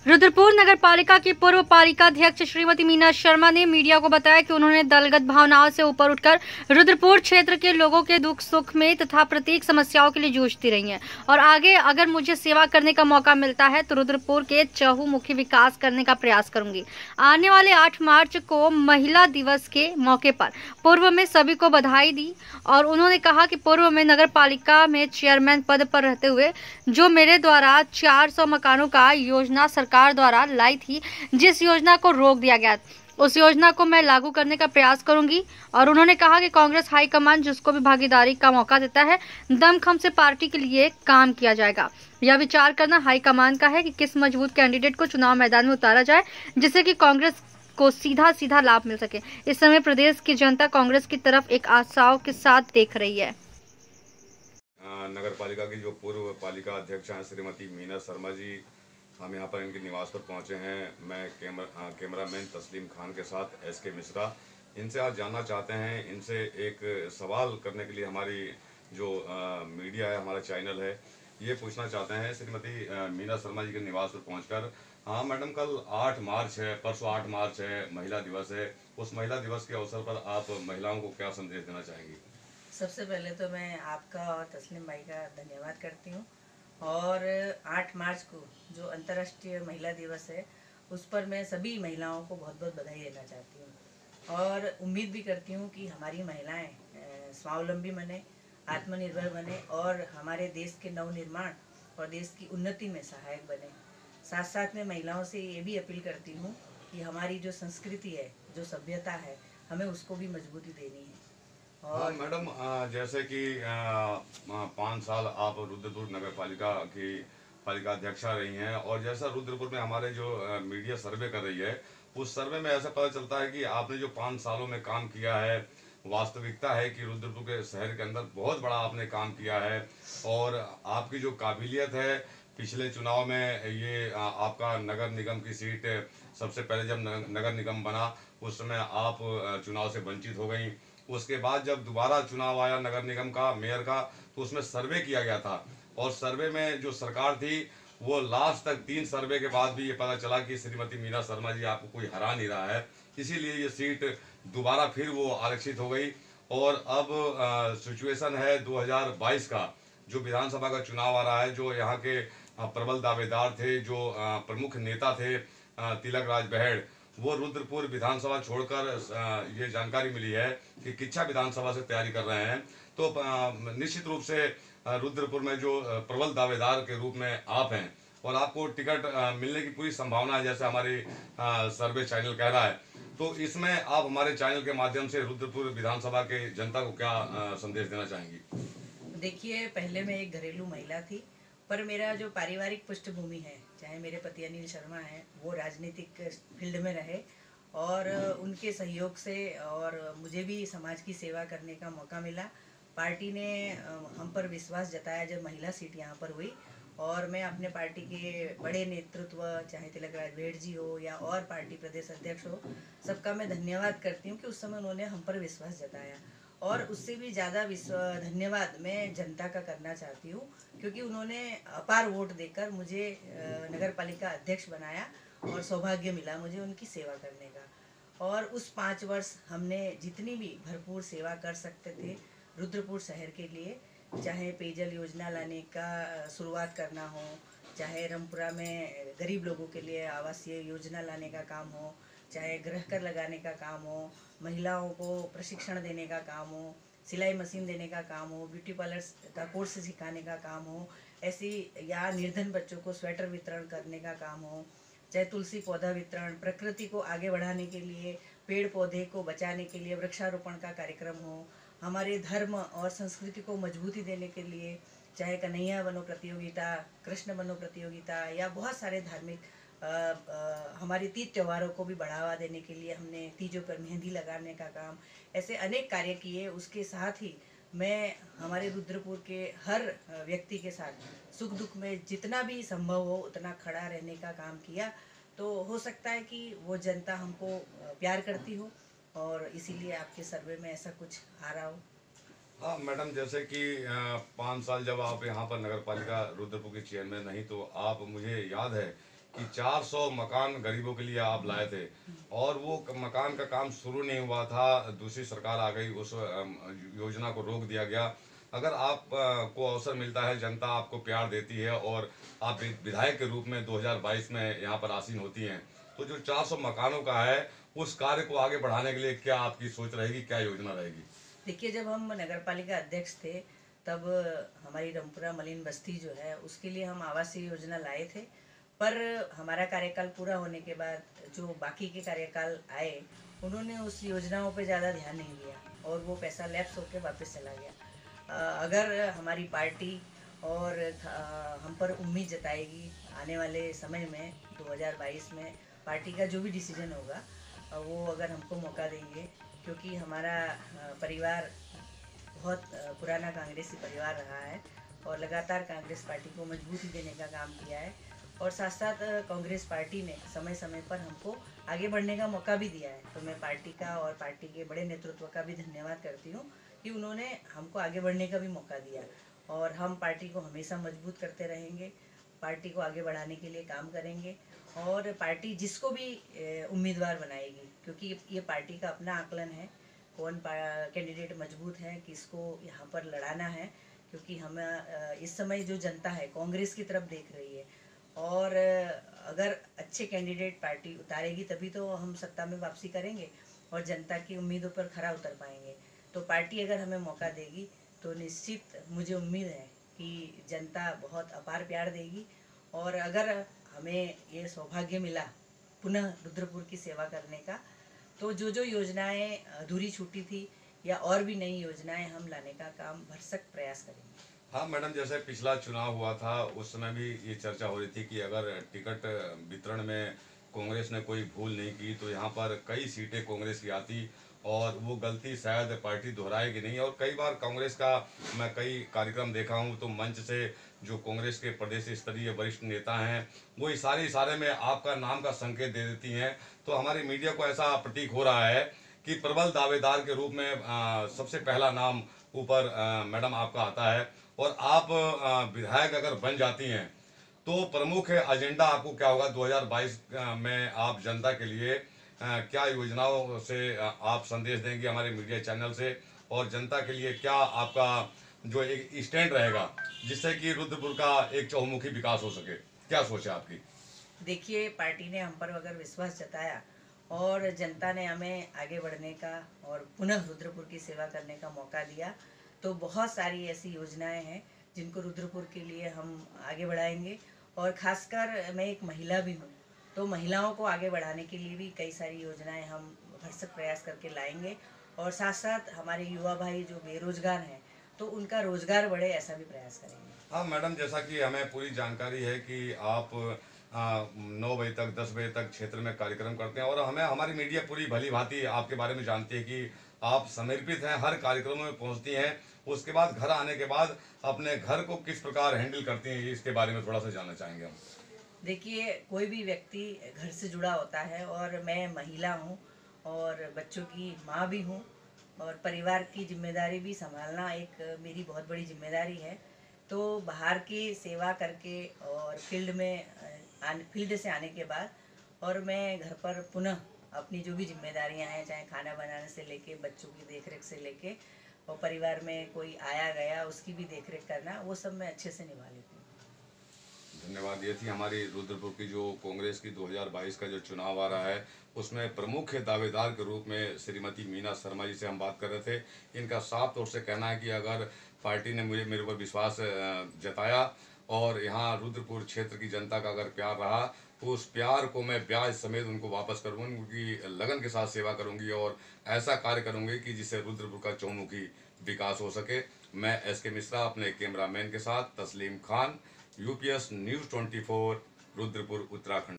रुद्रपुर नगर पालिका की पूर्व पालिका अध्यक्ष श्रीमती मीना शर्मा ने मीडिया को बताया कि उन्होंने दलगत भावनाओं से ऊपर उठकर रुद्रपुर क्षेत्र के लोगों के दुख सुख में तथा प्रत्येक समस्याओं के लिए जूझती रही हैं और आगे अगर मुझे सेवा करने का मौका मिलता है तो रुद्रपुर के चहुमुखी विकास करने का प्रयास करूंगी। आने वाले 8 मार्च को महिला दिवस के मौके पर पूर्व में सभी को बधाई दी और उन्होंने कहा कि पूर्व में नगर पालिका में चेयरमैन पद पर रहते हुए जो मेरे द्वारा 400 मकानों का योजना सरकार द्वारा लाई थी, जिस योजना को रोक दिया गया, उस योजना को मैं लागू करने का प्रयास करूंगी। और उन्होंने कहा कि कांग्रेस हाईकमान जिसको भी भागीदारी का मौका देता है, दमखम से पार्टी के लिए काम किया जाएगा। यह विचार करना हाईकमान का है कि किस मजबूत कैंडिडेट को चुनाव मैदान में उतारा जाए जिससे कि कांग्रेस को सीधा लाभ मिल सके। इस समय प्रदेश की जनता कांग्रेस की तरफ एक आशाओं के साथ देख रही है। नगर पालिका की जो पूर्व पालिका अध्यक्ष हैं श्रीमती मीना शर्मा जी, हम यहाँ पर इनके निवास पर पहुँचे हैं। मैं कैमरामैन तस्लीम खान के साथ एसके मिश्रा। इनसे आज जानना चाहते हैं, इनसे एक सवाल करने के लिए हमारी जो मीडिया है, हमारा चैनल है, ये पूछना चाहते हैं श्रीमती मीना शर्मा जी के निवास पर पहुंचकर। हाँ मैडम, कल 8 मार्च है, परसों 8 मार्च है, महिला दिवस है। उस महिला दिवस के अवसर पर आप महिलाओं को क्या संदेश देना चाहेंगी? सबसे पहले तो मैं आपका और तस्लीम भाई का धन्यवाद करती हूँ और 8 मार्च को जो अंतर्राष्ट्रीय महिला दिवस है उस पर मैं सभी महिलाओं को बहुत बहुत बधाई देना चाहती हूँ और उम्मीद भी करती हूँ कि हमारी महिलाएं स्वावलंबी बने, आत्मनिर्भर बने और हमारे देश के नवनिर्माण और देश की उन्नति में सहायक बने। साथ साथ में महिलाओं से ये भी अपील करती हूँ कि हमारी जो संस्कृति है, जो सभ्यता है, हमें उसको भी मजबूती देनी है। और मैडम, जैसे कि 5 साल आप रुद्रपुर नगर पालिका की पालिका अध्यक्षा रही हैं और जैसा रुद्रपुर में हमारे जो मीडिया सर्वे कर रही है, उस सर्वे में ऐसा पता चलता है कि आपने जो 5 सालों में काम किया है, वास्तविकता है कि रुद्रपुर के शहर के अंदर बहुत बड़ा आपने काम किया है और आपकी जो काबिलियत है, पिछले चुनाव में ये आपका नगर निगम की सीट, सबसे पहले जब नगर निगम बना उस समय आप चुनाव से वंचित हो गई। उसके बाद जब दोबारा चुनाव आया नगर निगम का, मेयर का, तो उसमें सर्वे किया गया था और सर्वे में जो सरकार थी वो लास्ट तक 3 सर्वे के बाद भी ये पता चला कि श्रीमती मीना शर्मा जी आपको कोई हरा नहीं रहा है, इसीलिए ये सीट दोबारा फिर वो आरक्षित हो गई। और अब सिचुएशन है 2022 का जो विधानसभा का चुनाव आ रहा है, जो यहाँ के प्रबल दावेदार थे, जो प्रमुख नेता थे तिलक राज बहेड़, वो रुद्रपुर विधानसभा छोड़कर ये जानकारी मिली है कि किच्छा विधानसभा से तैयारी कर रहे हैं। तो निश्चित रूप से रुद्रपुर में जो प्रबल दावेदार के रूप में आप हैं और आपको टिकट मिलने की पूरी संभावना है, जैसे हमारी सर्वे चैनल कह रहा है। तो इसमें आप हमारे चैनल के माध्यम से रुद्रपुर विधानसभा के जनता को क्या संदेश देना चाहेंगी? देखिए, पहले मैं एक घरेलू महिला थी, पर मेरा जो पारिवारिक पृष्ठभूमि है, चाहे मेरे पति अनिल शर्मा हैं, वो राजनीतिक फील्ड में रहे और उनके सहयोग से और मुझे भी समाज की सेवा करने का मौका मिला। पार्टी ने हम पर विश्वास जताया जब महिला सीट यहाँ पर हुई और मैं अपने पार्टी के बड़े नेतृत्व, चाहे तिलक राज बहेड़ जी हो या और पार्टी प्रदेश अध्यक्ष हो, सबका मैं धन्यवाद करती हूँ कि उस समय उन्होंने हम पर विश्वास जताया। और उससे भी ज़्यादा धन्यवाद मैं जनता का करना चाहती हूँ क्योंकि उन्होंने अपार वोट देकर मुझे नगर पालिका अध्यक्ष बनाया और सौभाग्य मिला मुझे उनकी सेवा करने का। और उस 5 वर्ष हमने जितनी भी भरपूर सेवा कर सकते थे रुद्रपुर शहर के लिए, चाहे पेयजल योजना लाने का शुरुआत करना हो, चाहे रामपुरा में गरीब लोगों के लिए आवासीय योजना लाने का काम हो, चाहे गृह कर लगाने का काम हो, महिलाओं को प्रशिक्षण देने का काम हो, सिलाई मशीन देने का काम हो, ब्यूटी पार्लर का कोर्स सिखाने का काम हो, ऐसी या निर्धन बच्चों को स्वेटर वितरण करने का काम हो, चाहे तुलसी पौधा वितरण, प्रकृति को आगे बढ़ाने के लिए, पेड़ पौधे को बचाने के लिए वृक्षारोपण का कार्यक्रम हो, हमारे धर्म और संस्कृति को मजबूती देने के लिए चाहे कन्हैया बनो प्रतियोगिता, कृष्ण बनो प्रतियोगिता या बहुत सारे धार्मिक हमारे तीज त्योहारों को भी बढ़ावा देने के लिए हमने तीजों पर मेहंदी लगाने का काम, ऐसे अनेक कार्य किए। उसके साथ ही मैं हमारे रुद्रपुर के हर व्यक्ति के साथ सुख दुख में जितना भी संभव हो उतना खड़ा रहने का काम किया। तो हो सकता है कि वो जनता हमको प्यार करती हो और इसीलिए आपके सर्वे में ऐसा कुछ आ रहा हो। हाँ मैडम, जैसे कि 5 साल जब आप यहाँ पर नगर पालिका रुद्रपुर की चेयरमैन नहीं, तो आप, मुझे याद है कि 400 मकान गरीबों के लिए आप लाए थे और वो मकान का काम शुरू नहीं हुआ था, दूसरी सरकार आ गई, उस योजना को रोक दिया गया। अगर आप को अवसर मिलता है, जनता आपको प्यार देती है और आप एक विधायक के रूप में 2022 में यहाँ पर आसीन होती हैं, तो जो 400 मकानों का है उस कार्य को आगे बढ़ाने के लिए क्या आपकी सोच रहेगी, क्या योजना रहेगी? देखिए, जब हम नगर पालिका अध्यक्ष थे तब हमारी रामपुरा मलिन बस्ती जो है उसके लिए हम आवासीय योजना लाए थे, पर हमारा कार्यकाल पूरा होने के बाद जो बाकी के कार्यकाल आए उन्होंने उस योजनाओं पे ज़्यादा ध्यान नहीं दिया और वो पैसा लैप्स होकर वापस चला गया। अगर हमारी पार्टी और हम पर उम्मीद जताएगी आने वाले समय में 2022 में पार्टी का जो भी डिसीजन होगा वो अगर हमको मौका देंगे, क्योंकि हमारा परिवार बहुत पुराना कांग्रेसी परिवार रहा है और लगातार कांग्रेस पार्टी को मजबूती देने का काम किया है और साथ साथ कांग्रेस पार्टी ने समय समय पर हमको आगे बढ़ने का मौका भी दिया है। तो मैं पार्टी का और पार्टी के बड़े नेतृत्व का भी धन्यवाद करती हूँ कि उन्होंने हमको आगे बढ़ने का भी मौका दिया और हम पार्टी को हमेशा मजबूत करते रहेंगे, पार्टी को आगे बढ़ाने के लिए काम करेंगे और पार्टी जिसको भी उम्मीदवार बनाएगी, क्योंकि ये पार्टी का अपना आकलन है कौन कैंडिडेट मजबूत है, किसको यहाँ पर लड़ाना है, क्योंकि हम इस समय जो जनता है कांग्रेस की तरफ देख रही है और अगर अच्छे कैंडिडेट पार्टी उतारेगी तभी तो हम सत्ता में वापसी करेंगे और जनता की उम्मीदों पर खरा उतर पाएंगे। तो पार्टी अगर हमें मौका देगी तो निश्चित मुझे उम्मीद है कि जनता बहुत अपार प्यार देगी और अगर हमें ये सौभाग्य मिला पुनः रुद्रपुर की सेवा करने का, तो जो योजनाएं अधूरी छूटी थी या और भी नई योजनाएं हम लाने का काम भरसक प्रयास करेंगे। हाँ मैडम, जैसे पिछला चुनाव हुआ था उस समय भी ये चर्चा हो रही थी कि अगर टिकट वितरण में कांग्रेस ने कोई भूल नहीं की तो यहाँ पर कई सीटें कांग्रेस की आती और वो गलती शायद पार्टी दोहराएगी नहीं। और कई बार कांग्रेस का मैं कई कार्यक्रम देखा हूँ तो मंच से जो कांग्रेस के प्रदेश स्तरीय वरिष्ठ नेता हैं वो इशारे में आपका नाम का संकेत दे देती हैं। तो हमारी मीडिया को ऐसा प्रतीक हो रहा है कि प्रबल दावेदार के रूप में सबसे पहला नाम ऊपर मैडम आपका आता है और आप विधायक अगर बन जाती हैं तो प्रमुख एजेंडा आपको क्या होगा 2022 में? आप जनता के लिए क्या योजनाओं से आप संदेश देंगे हमारे मीडिया चैनल से, और जनता के लिए क्या आपका जो एक स्टैंड रहेगा जिससे कि रुद्रपुर का एक चहुमुखी विकास हो सके? क्या सोच है आपकी? देखिए, पार्टी ने हम पर अगर विश्वास जताया और जनता ने हमें आगे बढ़ने का और पुनः रुद्रपुर की सेवा करने का मौका दिया तो बहुत सारी ऐसी योजनाएं हैं जिनको रुद्रपुर के लिए हम आगे बढ़ाएंगे। और खासकर मैं एक महिला भी हूँ तो महिलाओं को आगे बढ़ाने के लिए भी कई सारी योजनाएं हम भरसक प्रयास करके लाएंगे और साथ साथ हमारे युवा भाई जो बेरोजगार हैं तो उनका रोजगार बढ़े, ऐसा भी प्रयास करेंगे। हाँ मैडम, जैसा कि हमें पूरी जानकारी है कि आप 9 बजे तक 10 बजे तक क्षेत्र में कार्यक्रम करते हैं और हमें हमारी मीडिया पूरी भली भांति आपके बारे में जानती है कि आप समर्पित हैं, हर कार्यक्रम में पहुंचती हैं, उसके बाद घर आने के बाद अपने घर को किस प्रकार हैंडल करती हैं, इसके बारे में थोड़ा सा जानना चाहेंगे हम। देखिए, कोई भी व्यक्ति घर से जुड़ा होता है और मैं महिला हूँ और बच्चों की माँ भी हूँ और परिवार की जिम्मेदारी भी संभालना एक मेरी बहुत बड़ी जिम्मेदारी है। तो बाहर की सेवा करके और फील्ड से आने के बाद और मैं घर पर पुनः अपनी जो भी जिम्मेदारियां हैं, चाहे खाना बनाने से लेके बच्चों की देखरेख से लेके और परिवार में कोई आया गया उसकी भी देखरेख करना, वो सब मैं अच्छे से निभा लेती हूँ। धन्यवाद। ये थी हमारी रुद्रपुर की जो कांग्रेस की 2022 का जो चुनाव आ रहा है उसमें प्रमुख दावेदार के रूप में श्रीमती मीना शर्मा जी से हम बात कर रहे थे। इनका साफ तौर से कहना है कि अगर पार्टी ने मेरे ऊपर विश्वास जताया और यहाँ रुद्रपुर क्षेत्र की जनता का अगर प्यार रहा तो उस प्यार को मैं ब्याज समेत उनको वापस करूँगी, उनकी लगन के साथ सेवा करूँगी और ऐसा कार्य करूँगी कि जिससे रुद्रपुर का चहुमुखी विकास हो सके। मैं SK मिश्रा अपने कैमरामैन के साथ तस्लीम खान, UPS News 24, रुद्रपुर, उत्तराखंड।